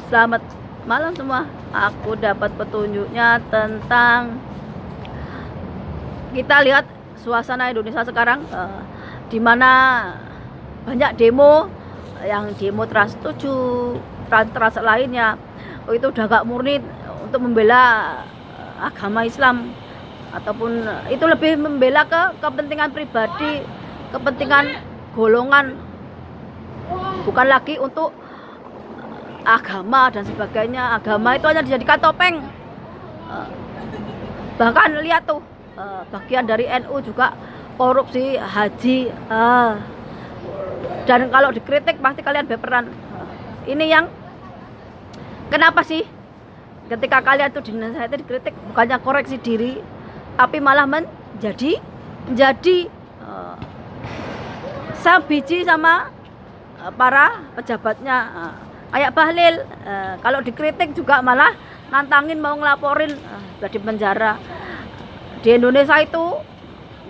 Selamat malam semua. Aku dapat petunjuknya tentang kita lihat suasana Indonesia sekarang, di mana banyak demo, yang demo Trans 7, trans lainnya. Itu udah gak murni untuk membela agama Islam, ataupun itu lebih membela ke kepentingan pribadi, kepentingan golongan, bukan lagi untuk agama dan sebagainya. Agama itu hanya dijadikan topeng. Bahkan lihat tuh, bagian dari NU juga korupsi haji, dan kalau dikritik pasti kalian berperan. Ini yang kenapa sih ketika kalian tuh dinasihati, dikritik, bukannya koreksi diri, tapi malah menjadi sabiji sama para pejabatnya. Kayak Bahlil, kalau dikritik juga malah nantangin mau ngelaporin, di penjara. Di Indonesia itu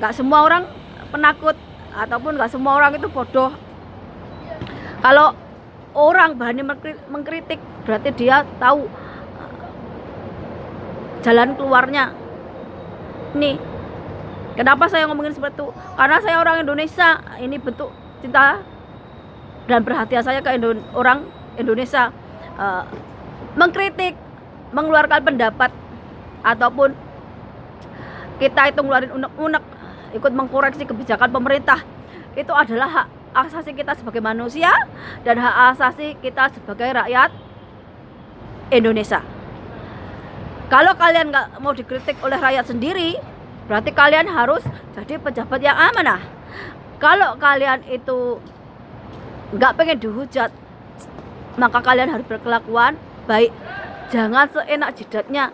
nggak semua orang penakut, ataupun nggak semua orang itu bodoh. Kalau orang berani mengkritik, berarti dia tahu jalan keluarnya. Nih, kenapa saya ngomongin seperti itu? Karena saya orang Indonesia. Ini bentuk cinta dan perhatian saya ke orang Indonesia. Mengkritik, mengeluarkan pendapat, ataupun kita itu ngeluarin unek-unek, ikut mengkoreksi kebijakan pemerintah, itu adalah hak asasi kita sebagai manusia dan hak asasi kita sebagai rakyat Indonesia. Kalau kalian nggak mau dikritik oleh rakyat sendiri, berarti kalian harus jadi pejabat yang amanah. Kalau kalian itu nggak pengen dihujat, maka kalian harus berkelakuan baik. Jangan seenak jidatnya.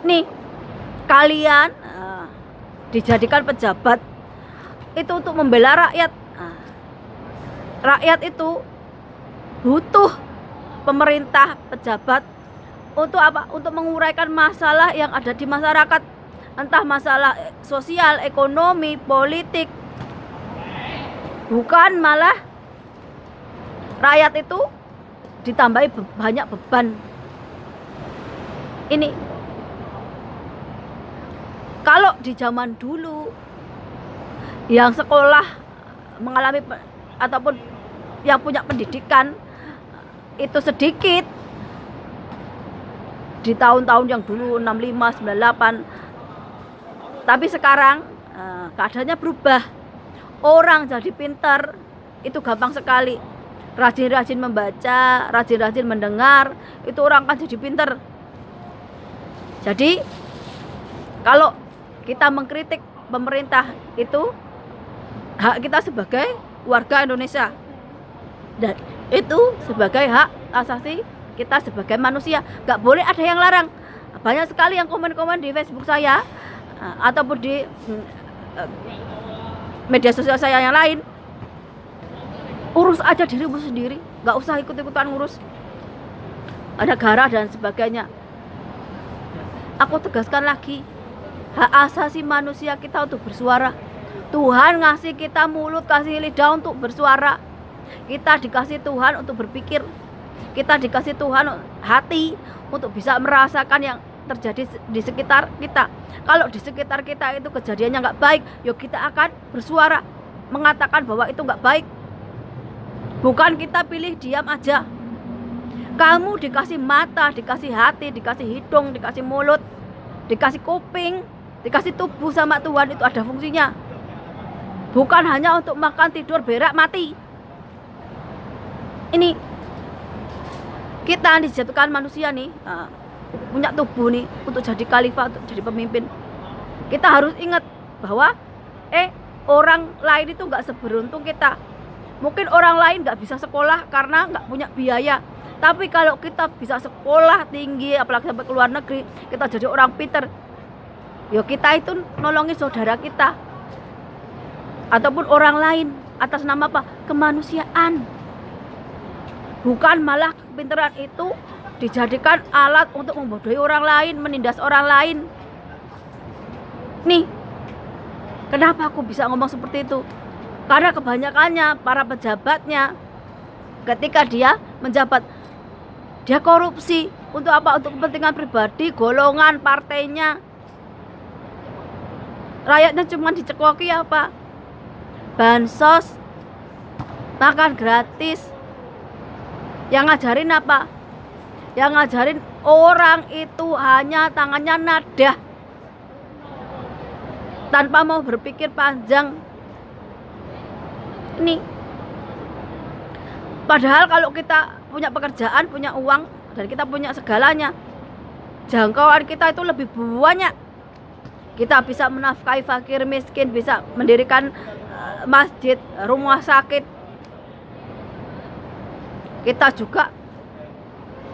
Nih, kalian dijadikan pejabat itu untuk membela rakyat. Rakyat itu butuh pemerintah, pejabat untuk apa? Untuk menguraikan masalah yang ada di masyarakat, entah masalah sosial, ekonomi, politik. Bukan malah rakyat itu ditambahi banyak beban. Ini kalau di zaman dulu yang sekolah mengalami ataupun yang punya pendidikan itu sedikit, di tahun-tahun yang dulu 65, 98. Tapi sekarang keadaannya berubah. Orang jadi pintar itu gampang sekali. Rajin-rajin membaca, rajin-rajin mendengar, itu orang kan jadi pintar. Jadi kalau kita mengkritik pemerintah, itu hak kita sebagai warga Indonesia, dan itu sebagai hak asasi kita sebagai manusia. Gak boleh ada yang larang. Banyak sekali yang komen-komen di Facebook saya, ataupun di media sosial saya yang lain. Urus aja dirimu sendiri, gak usah ikut-ikutan ngurus negara dan sebagainya. Aku tegaskan lagi, hak asasi manusia kita untuk bersuara. Tuhan ngasih kita mulut, kasih lidah untuk bersuara. Kita dikasih Tuhan untuk berpikir. Kita dikasih Tuhan hati untuk bisa merasakan yang terjadi di sekitar kita. Kalau di sekitar kita itu kejadiannya nggak baik, yuk kita akan bersuara, mengatakan bahwa itu nggak baik. Bukan kita pilih diam aja. Kamu dikasih mata, dikasih hati, dikasih hidung, dikasih mulut, dikasih kuping, dikasih tubuh sama Tuhan, itu ada fungsinya. Bukan hanya untuk makan, tidur, berak, mati. Ini kita dijatuhkan manusia nih, punya tubuh nih untuk jadi khalifah, untuk jadi pemimpin. Kita harus ingat bahwa orang lain itu nggak seberuntung kita. Mungkin orang lain nggak bisa sekolah karena nggak punya biaya. Tapi kalau kita bisa sekolah tinggi, apalagi sampai ke luar negeri, kita jadi orang pinter, ya kita itu nolongin saudara kita ataupun orang lain atas nama apa? Kemanusiaan. Bukan malah kepintaran itu dijadikan alat untuk membodohi orang lain, menindas orang lain. Nih, kenapa aku bisa ngomong seperti itu? Karena kebanyakannya para pejabatnya ketika dia menjabat, Dia korupsi untuk apa? Untuk kepentingan pribadi, golongan, partainya. Rakyatnya cuma dicekoki apa? Bansos, makan gratis. Yang ngajarin apa? Yang ngajarin orang itu hanya tangannya nadah, tanpa mau berpikir panjang. Ini padahal kalau kita punya pekerjaan, punya uang, dan kita punya segalanya, jangkauan kita itu lebih banyak. Kita bisa menafkahi fakir miskin, bisa mendirikan masjid, rumah sakit. Kita juga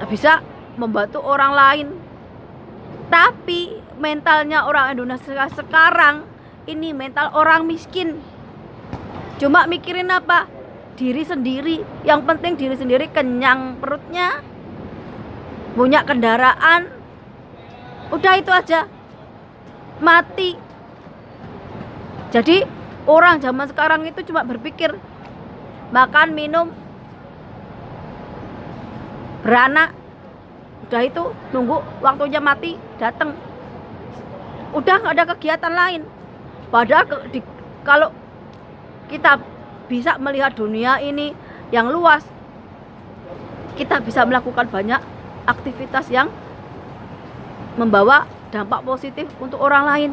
bisa membantu orang lain. Tapi mentalnya orang Indonesia sekarang ini mental orang miskin. Cuma mikirin apa? Diri sendiri. Yang penting diri sendiri, kenyang perutnya, punya kendaraan, udah itu aja, mati. Jadi orang zaman sekarang itu cuma berpikir makan, minum, beranak, udah itu nunggu waktunya mati datang. Udah nggak ada kegiatan lain. Padahal kalau kita bisa melihat dunia ini yang luas, kita bisa melakukan banyak aktivitas yang membawa dampak positif untuk orang lain.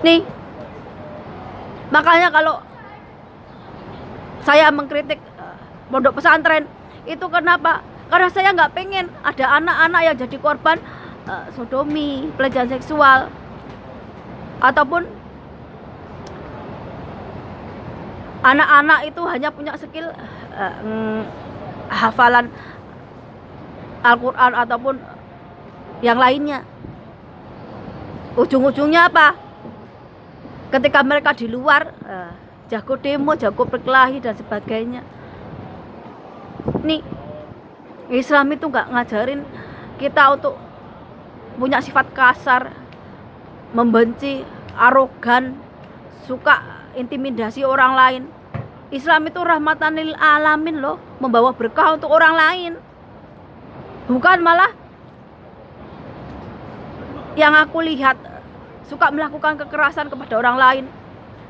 Nih, makanya kalau saya mengkritik pondok pesantren itu kenapa? Karena saya nggak pengen ada anak-anak yang jadi korban sodomi, pelecehan seksual, ataupun anak-anak itu hanya punya skill hafalan Al-Quran ataupun yang lainnya. Ujung-ujungnya apa? Ketika mereka di luar jago demo, jago berkelahi dan sebagainya. Nih, Islam itu nggak ngajarin kita untuk punya sifat kasar, membenci, arogan, suka intimidasi orang lain. Islam itu rahmatan lil alamin loh, membawa berkah untuk orang lain. Bukan malah yang aku lihat suka melakukan kekerasan kepada orang lain.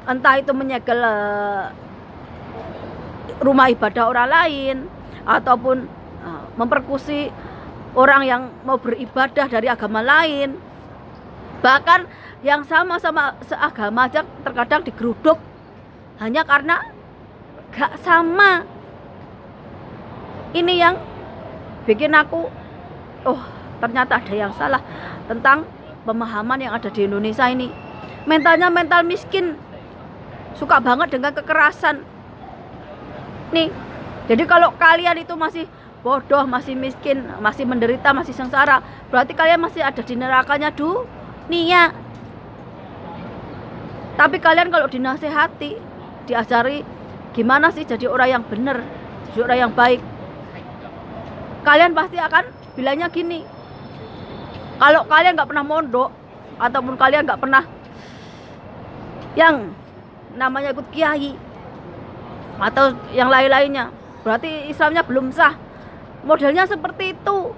Entah itu menyegel rumah ibadah orang lain, ataupun memperkusi orang yang mau beribadah dari agama lain. Bahkan yang sama-sama seagama aja terkadang digeruduk hanya karena gak sama. Ini yang bikin aku, oh ternyata ada yang salah tentang pemahaman yang ada di Indonesia ini. Mentalnya mental miskin, suka banget dengan kekerasan. Nih, jadi kalau kalian itu masih bodoh, masih miskin, masih menderita, masih sengsara, berarti kalian masih ada di nerakanya dunia. Tapi kalian kalau dinasehati, diajari gimana sih jadi orang yang benar, jadi orang yang baik, kalian pasti akan bilangnya gini. Kalau kalian nggak pernah mondok, ataupun kalian nggak pernah yang namanya ikut kiai atau yang lain-lainnya, berarti Islamnya belum sah. Modelnya seperti itu.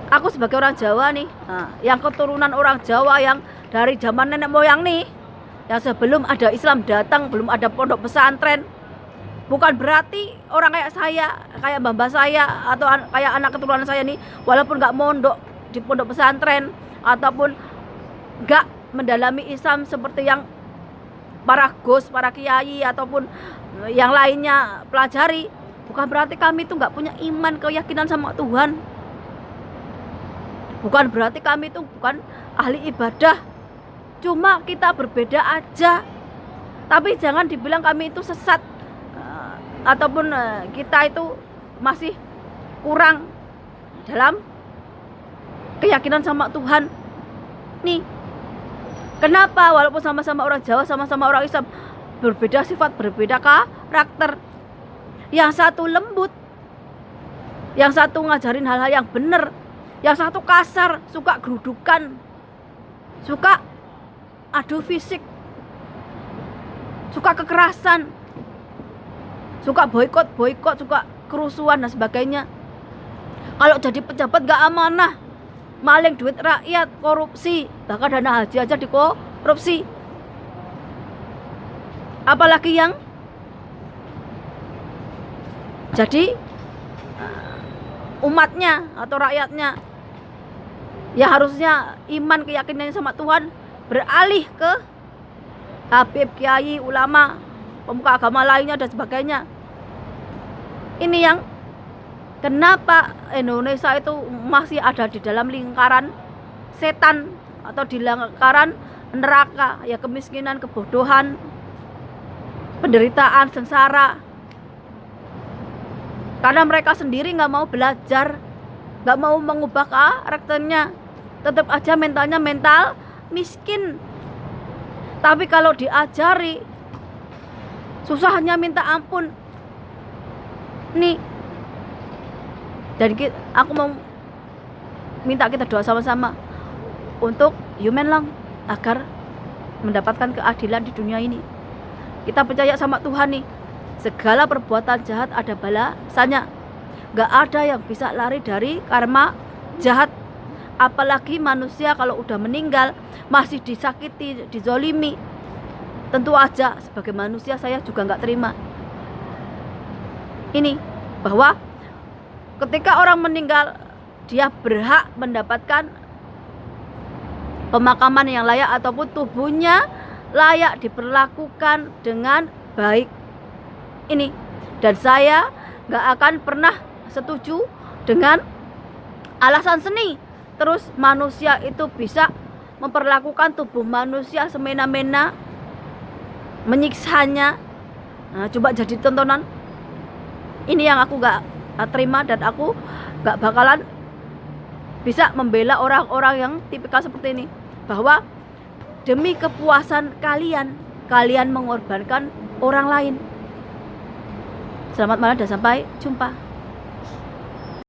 Aku sebagai orang Jawa nih, yang keturunan orang Jawa yang dari zaman nenek moyang nih, yang sebelum ada Islam datang, belum ada pondok pesantren. Bukan berarti orang kayak saya, kayak mbah saya, atau kayak anak keturunan saya nih, walaupun nggak mondok di pondok pesantren ataupun nggak mendalami Islam seperti yang para gus, para kiai ataupun yang lainnya pelajari, bukan berarti kami itu nggak punya iman, keyakinan sama Tuhan. Bukan berarti kami itu bukan ahli ibadah. Cuma kita berbeda aja. Tapi jangan dibilang kami itu sesat, ataupun kita itu masih kurang dalam keyakinan sama Tuhan. Nih, kenapa walaupun sama-sama orang Jawa, sama-sama orang Islam, berbeda sifat, berbeda karakter. Yang satu lembut, yang satu ngajarin hal-hal yang benar, yang satu kasar, suka gerudukan, suka adu fisik, suka kekerasan, suka boikot, suka kerusuhan dan sebagainya. Kalau jadi pejabat gak amanah, maling duit rakyat, korupsi, bahkan dana haji aja dikorupsi. Apalagi yang jadi umatnya atau rakyatnya, ya harusnya iman keyakinannya sama Tuhan beralih ke habib, kiai, ulama, pemuka agama lainnya dan sebagainya. Ini yang kenapa Indonesia itu masih ada di dalam lingkaran setan atau di lingkaran neraka, ya kemiskinan, kebodohan, penderitaan, sengsara. Karena mereka sendiri nggak mau belajar, nggak mau mengubah karakternya, tetap aja mentalnya mental miskin. Tapi kalau diajari, susahnya minta ampun. Nih, jadi aku mau minta kita doa sama-sama untuk Yumen Lang agar mendapatkan keadilan di dunia ini. Kita percaya sama Tuhan nih, segala perbuatan jahat ada balasannya. Gak ada yang bisa lari dari karma jahat. Apalagi manusia kalau udah meninggal masih disakiti, dizolimi. Tentu aja sebagai manusia saya juga gak terima. Ini bahwa ketika orang meninggal, dia berhak mendapatkan pemakaman yang layak ataupun tubuhnya layak diperlakukan dengan baik. Ini, dan saya gak akan pernah setuju dengan alasan seni terus manusia itu bisa memperlakukan tubuh manusia semena-mena, menyiksanya. Nah, coba jadi tontonan. Ini yang aku gak terima, dan aku gak bakalan bisa membela orang-orang yang tipikal seperti ini, bahwa demi kepuasan kalian mengorbankan orang lain. Selamat malam dan sampai jumpa.